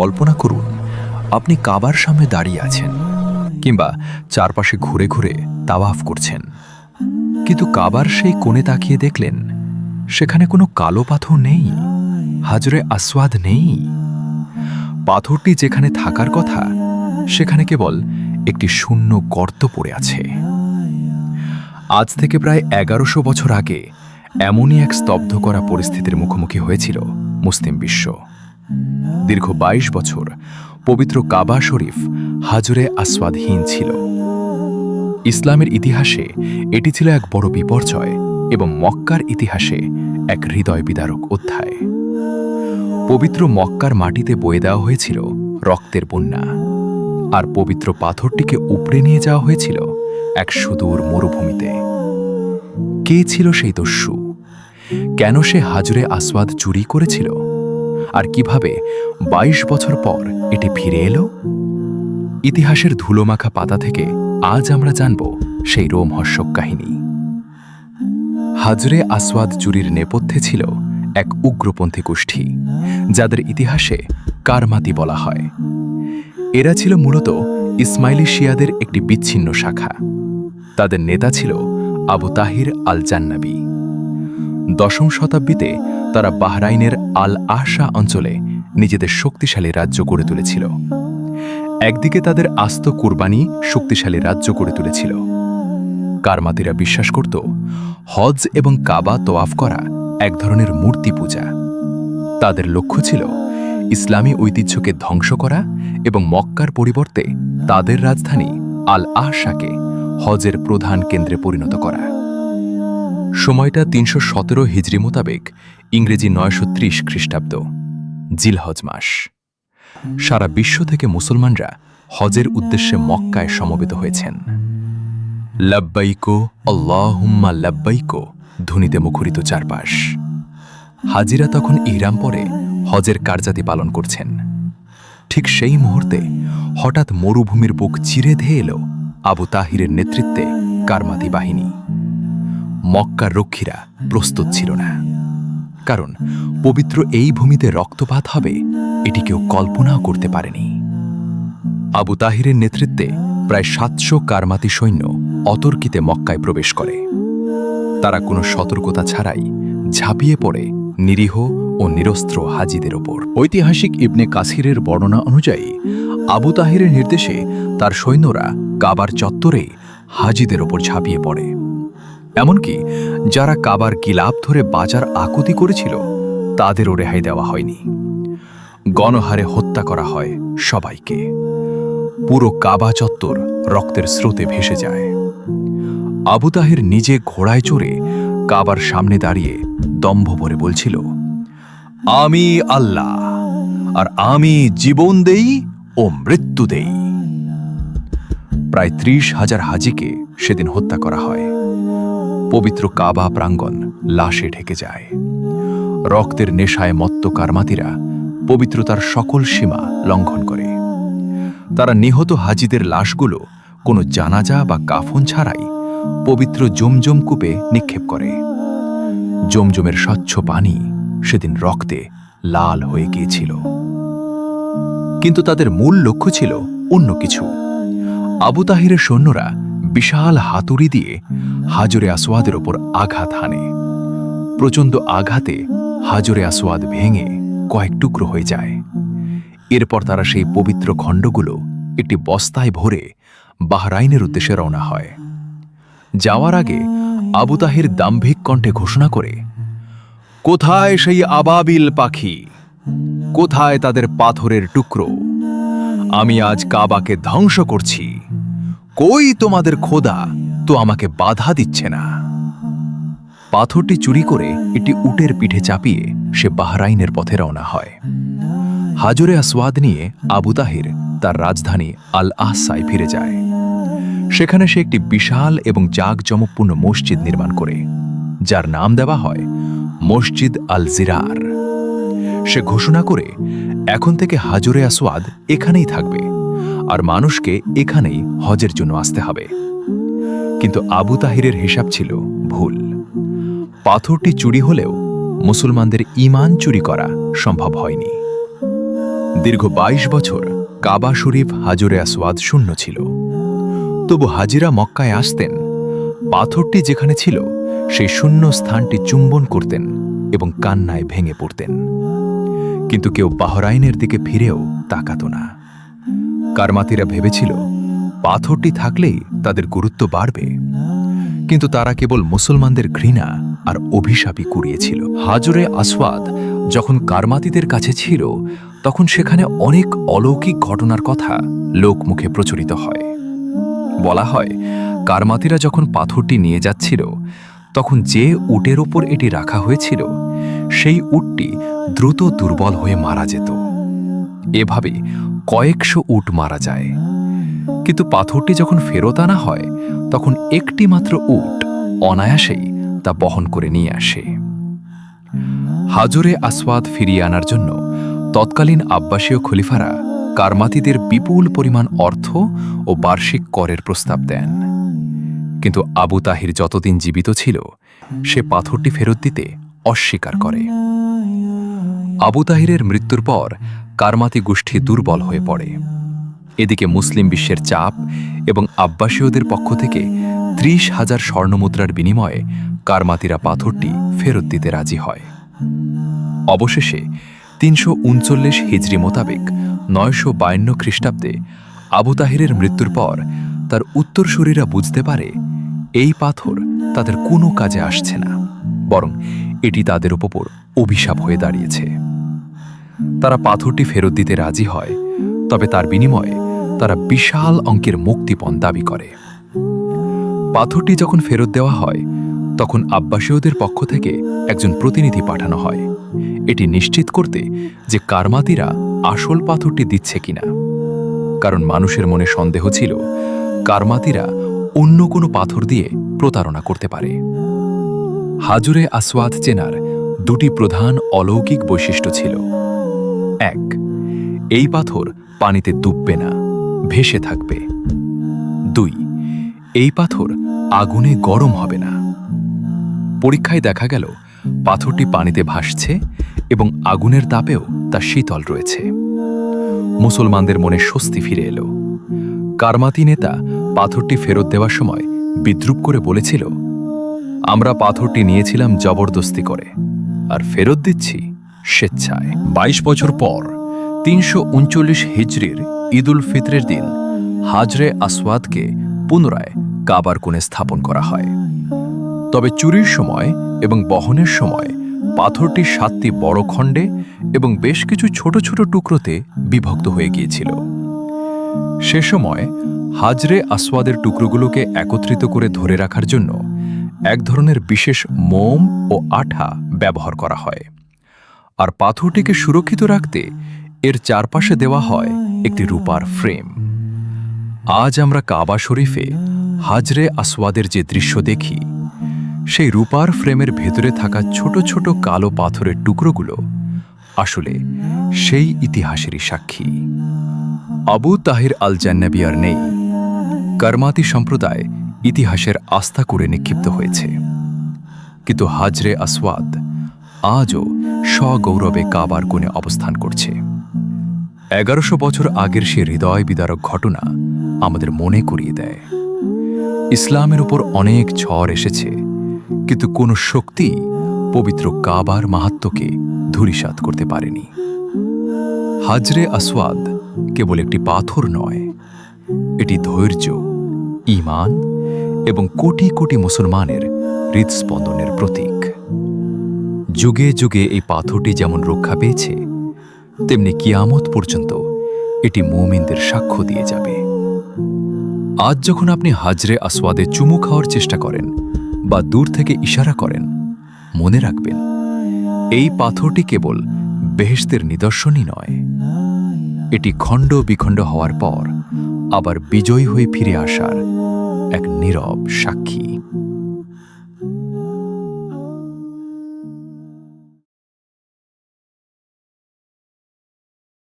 কল্পনা করুন আপনি কাবার সামনে দাঁড়িয়ে আছেন কিংবা চারপাশে ঘুরে ঘুরে তাওয়াফ করছেন, কিন্তু কাবার সেই কোণে তাকিয়ে দেখলেন সেখানে কোনো কালো পাথর নেই, হাজরে আসওয়াদ নেই। পাথরটি যেখানে থাকার কথা সেখানে কেবল একটি শূন্য গর্ত পড়ে আছে। আজ থেকে প্রায় 1100 বছর আগে এমনই এক স্তব্ধ করা পরিস্থিতির মুখোমুখি হয়েছিল মুসলিম বিশ্ব। দীর্ঘ 22 বছর পবিত্র কাবা শরীফ হাজরে আসওয়াদহীন ছিল। ইসলামের ইতিহাসে এটি ছিল এক বড় বিপর্যয় এবং মক্কার ইতিহাসে এক হৃদয় বিদারক অধ্যায়। পবিত্র মক্কার মাটিতে বয়ে দেওয়া হয়েছিল রক্তের বন্যা, আর পবিত্র পাথরটিকে উপড়ে নিয়ে যাওয়া হয়েছিল এক সুদূর মরুভূমিতে। কে ছিল সেই দস্যু? কেন সে হাজরে আসওয়াদ চুরি করেছিল? আর কিভাবে 22 বছর পর এটি ফিরে এলো? ইতিহাসের ধুলোমাখা পাতা থেকে আজ আমরা জানব সেই রোমহর্ষক কাহিনী। হাজরে আসওয়াদ চুরির নেপথ্যে ছিল এক উগ্রপন্থী গোষ্ঠী, যাদের ইতিহাসে কারমাতি বলা হয়। এরা ছিল মূলত ইসমাইলি শিয়াদের একটি বিচ্ছিন্ন শাখা। তাদের নেতা ছিল আবু তাহির আল জান্নাবী। 10ম শতাব্দীতে তারা বাহরাইনের আল আহসা অঞ্চলে নিজেদের শক্তিশালী রাজ্য গড়ে তুলেছিল। একদিকে তাদের আস্ত কুরবানি শক্তিশালী রাজ্য গড়ে তুলেছিল। কারমাতিরা বিশ্বাস করত হজ এবং কাবা তোয়াফ করা এক ধরনের মূর্তি পূজা। তাদের লক্ষ্য ছিল ইসলামী ঐতিহ্যকে ধ্বংস করা এবং মক্কার পরিবর্তে তাদের রাজধানী আল আহসাকে হজের প্রধান কেন্দ্রে পরিণত করা। সময়টা 317 হিজরি মোতাবেক ইংরেজি 930 খ্রিস্টাব্দ, জিলহজ মাস। সারা বিশ্ব থেকে মুসলমানরা হজের উদ্দেশ্যে মক্কায় সমবেত হয়েছেন। লাব্বাইকো আল্লাহুম্মা লাব্বাইকো ধ্বনিতে মুখরিত চারপাশ। হাজিরা তখন ইহরাম পরে হজের কার্যাদি পালন করছেন। ঠিক সেই মুহূর্তে হঠাৎ মরুভূমির বুক চিরে ধেয়ে এলো আবু তাহিরের নেতৃত্বে কারমাতি বাহিনী। মক্কার রক্ষীরা প্রস্তুত ছিল না, কারণ পবিত্র এই ভূমিতে রক্তপাত হবে এটি কেউ কল্পনাও করতে পারেনি। আবু তাহিরের নেতৃত্বে প্রায় 700 কারমাতি সৈন্য অতর্কিতে মক্কায় প্রবেশ করে। তারা কোনো সতর্কতা ছাড়াই ঝাঁপিয়ে পড়ে নিরীহ ও নিরস্ত্র হাজিদের ওপর। ঐতিহাসিক ইবনে কাসিরের বর্ণনা অনুযায়ী আবু তাহিরের নির্দেশে তার সৈন্যরা কাবার চত্বরে হাজিদের ওপর ঝাঁপিয়ে পড়ে। এমনকি যারা কাবার গিলাপ ধরে বাজার আকুতি করেছিল তাদেরও রেহাই দেওয়া হয়নি। গণহারে হত্যা করা হয় সবাইকে। পুরো কাবা চত্বর রক্তের স্রোতে ভেসে যায়। আবু তাহির নিজে ঘোড়ায় চড়ে কাবার সামনে দাঁড়িয়ে দম্ভ ভরে বলছিল, আমি আল্লাহ, আর আমি জীবন দেই ও মৃত্যু দেই। প্রায় 30,000 হাজিকে সেদিন হত্যা করা হয়। পবিত্র কাবা প্রাঙ্গণ লাশে ঢেকে যায়। রক্তের নেশায় মত্ত কারমাতিরা পবিত্রতার সকল সীমা লঙ্ঘন করে। তারা নিহত হাজিদের লাশগুলো কোনো জানাজা বা কাফন ছাড়াই পবিত্র জমজম কূপে নিক্ষেপ করে। জমজমের স্বচ্ছ পানি সেদিন রক্তে লাল হয়ে গিয়েছিল। কিন্তু তাদের মূল লক্ষ্য ছিল অন্য কিছু। আবু তাহিরের সৈন্যরা বিশাল হাতুড়ি দিয়ে হাজরে আসওয়াদের ওপর আঘাত হানে। প্রচণ্ড আঘাতে হাজরে আসওয়াদ ভেঙে কয়েক টুকরো হয়ে যায়। এরপর তারা সেই পবিত্র খণ্ডগুলো একটি বস্তায় ভরে বাহরাইনের উদ্দেশ্যে রওনা হয়। যাওয়ার আগে আবু তাহির দাম্ভিক কণ্ঠে ঘোষণা করে, কোথায় সেই আবাবিল পাখি? কোথায় তাদের পাথরের টুকরো? আমি আজ কাবাকে ধ্বংস করছি। কই তোমাদের খোদা তো আমাকে বাধা দিচ্ছে না। পাথরটি চুরি করে একটি উটের পিঠে চাপিয়ে সে বাহরাইনের পথে রওনা হয়। হাজরে আসওয়াদ নিয়ে আবু তাহির তার রাজধানী আল আহসায় ফিরে যায়। সেখানে সে একটি বিশাল এবং জাঁকজমকপূর্ণ মসজিদ নির্মাণ করে, যার নাম দেওয়া হয় মসজিদ আল জিরার। সে ঘোষণা করে এখন থেকে হাজরে আসওয়াদ এখানেই থাকবে, আর মানুষকে এখানেই হজের জন্য আসতে হবে। কিন্তু আবু তাহিরের হিসাব ছিল ভুল। পাথরটি চুরি হলেও মুসলমানদের ঈমান চুরি করা সম্ভব হয়নি। দীর্ঘ ২২ বছর কাবা শরীফ হাজরে আসওয়াদ শূন্য ছিল। তবু হাজিরা মক্কায় আসতেন, পাথরটি যেখানে ছিল সেই শূন্য স্থানটি চুম্বন করতেন এবং কান্নায় ভেঙে পড়তেন। কিন্তু কেউ বাহরাইনের দিকে ফিরেও তাকাত না। কারমাতিরা ভেবেছিল পাথরটি থাকলেই তাদের গুরুত্ব বাড়বে, কিন্তু তারা কেবল মুসলমানদের ঘৃণা আর অভিশাপই কুড়িয়েছিল। হাজরে আসওয়াদ যখন কারমাতিদের কাছে ছিল, তখন সেখানে অনেক অলৌকিক ঘটনার কথা লোকমুখে প্রচলিত হয়। বলা হয়, কারমাতিরা যখন পাথরটি নিয়ে যাচ্ছিল, তখন যে উটের ওপর এটি রাখা হয়েছিল সেই উটটি দ্রুত দুর্বল হয়ে মারা যেত। এভাবে কয়েকশো উট মারা যায়। কিন্তু পাথরটি যখন ফেরত আনা হয়, তখন একটি মাত্র উট অনায়াসেই তা বহন করে নিয়ে আসে। হাজরে আসওয়াদ ফিরিয়ে আনার জন্য তৎকালীন আব্বাসীয় খলিফারা কারমাতিদের বিপুল পরিমাণ অর্থ ও বার্ষিক করের প্রস্তাব দেন। কিন্তু আবু তাহির যতদিন জীবিত ছিল, সে পাথরটি ফেরত দিতে অস্বীকার করে। আবু তাহিরের মৃত্যুর পর কারমাতি গোষ্ঠী দুর্বল হয়ে পড়ে। এদিকে মুসলিম বিশ্বের চাপ এবং আব্বাসীয়দের পক্ষ থেকে ৩০,০০০ স্বর্ণমুদ্রার বিনিময়ে কারমাতিরা পাথরটি ফেরত দিতে রাজি হয়। অবশেষে ৩৩৯ হিজরি মোতাবেক ৯৫২ খ্রিস্টাব্দে আবু তাহিরের মৃত্যুর পর তার উত্তরসূরিরা বুঝতে পারে এই পাথর তাদের কোনো কাজে আসছে না, বরং এটি তাদের উপর অভিশাপ হয়ে দাঁড়িয়েছে। তারা পাথরটি ফেরত দিতে রাজি হয়, তবে তার বিনিময়ে তারা বিশাল অঙ্কের মুক্তিপণ দাবি করে। পাথরটি যখন ফেরত দেওয়া হয়, তখন আব্বাসীয়দের পক্ষ থেকে একজন প্রতিনিধি পাঠানো হয়, এটি নিশ্চিত করতে যে কারমাতিরা আসল পাথরটি দিচ্ছে কিনা। কারণ মানুষের মনে সন্দেহ ছিল কারমাতিরা অন্য কোনো পাথর দিয়ে প্রতারণা করতে পারে। হাজরে আসওয়াদ চেনার দুটি প্রধান অলৌকিক বৈশিষ্ট্য ছিল। ১. এই পাথর পানিতে ডুববে না, ভেসে থাকবে। ২. এই পাথর আগুনে গরম হবে না। পরীক্ষায় দেখা গেল পাথরটি পানিতে ভাসছে এবং আগুনের তাপেও তা শীতল রয়েছে। মুসলমানদের মনে স্বস্তি ফিরে এলো। কারমাতি নেতা পাথরটি ফেরত দেওয়ার সময় বিদ্রূপ করে বলেছিল, আমরা পাথরটি নিয়েছিলাম জবরদস্তি করে, আর ফেরত দিচ্ছি স্বেচ্ছায়। ২২ বছর পর ৩৩৯ হিজরির ঈদ উল ফিতরের দিন হাজরে আসওয়াদকে পুনরায় কাবার কোণে স্থাপন করা হয়। তবে চুরির সময় এবং বহনের সময় পাথরটি ৭টি বড় খণ্ডে এবং বেশ কিছু ছোট ছোট টুকরোতে বিভক্ত হয়ে গিয়েছিল। সে সময় হাজরে আসওয়াদের টুকরোগুলোকে একত্রিত করে ধরে রাখার জন্য এক ধরনের বিশেষ মোম ও আঠা ব্যবহার করা হয়, আর পাথরটিকে সুরক্ষিত রাখতে এর চারপাশে দেওয়া হয় একটি রূপার ফ্রেম। আজ আমরা কাবা শরীফে হাজরে আসওয়াদের যে দৃশ্য দেখি, সেই রূপার ফ্রেমের ভেতরে থাকা ছোট ছোট কালো পাথরের টুকরোগুলো আসলে সেই ইতিহাসেরই সাক্ষী। আবু তাহির আল জান্নাবী আর নেই। কারমাতি সম্প্রদায় ইতিহাসের আস্থা করে নিক্ষিপ্ত হয়েছে, কিন্তু হাজরে আসওয়াদ আজও সগৌরবে কাবার কোণে অবস্থান করছে। ১১০০ বছর আগের সে হৃদয় বিদারক ঘটনা আমাদের মনে করিয়ে দেয়, ইসলামের উপর অনেক ঝড় এসেছে, কিন্তু কোনো শক্তি পবিত্র কাবার মাহাত্ম্যকে ধূলিসাৎ করতে পারেনি। হাজরে আসওয়াদ কেবল একটি পাথর নয়, এটি ধৈর্য, ঈমান এবং কোটি কোটি মুসলমানের হৃদস্পন্দনের প্রতীক। যুগে যুগে এই পাথরটি যেমন রক্ষা পেয়েছে, তেমনি কিয়ামত পর্যন্ত এটি মুমিনদের সাক্ষ্য দিয়ে যাবে। আজ যখন আপনি হাজরে আসওয়াদে চুমু খাওয়ার চেষ্টা করেন বা দূর থেকে ইশারা করেন, মনে রাখবেন এই পাথরটি কেবল বেহেশতের নিদর্শনই নয়, এটি খণ্ড বিখণ্ড হওয়ার পর আবার বিজয়ী হয়ে ফিরে আসার এক নীরব সাক্ষী।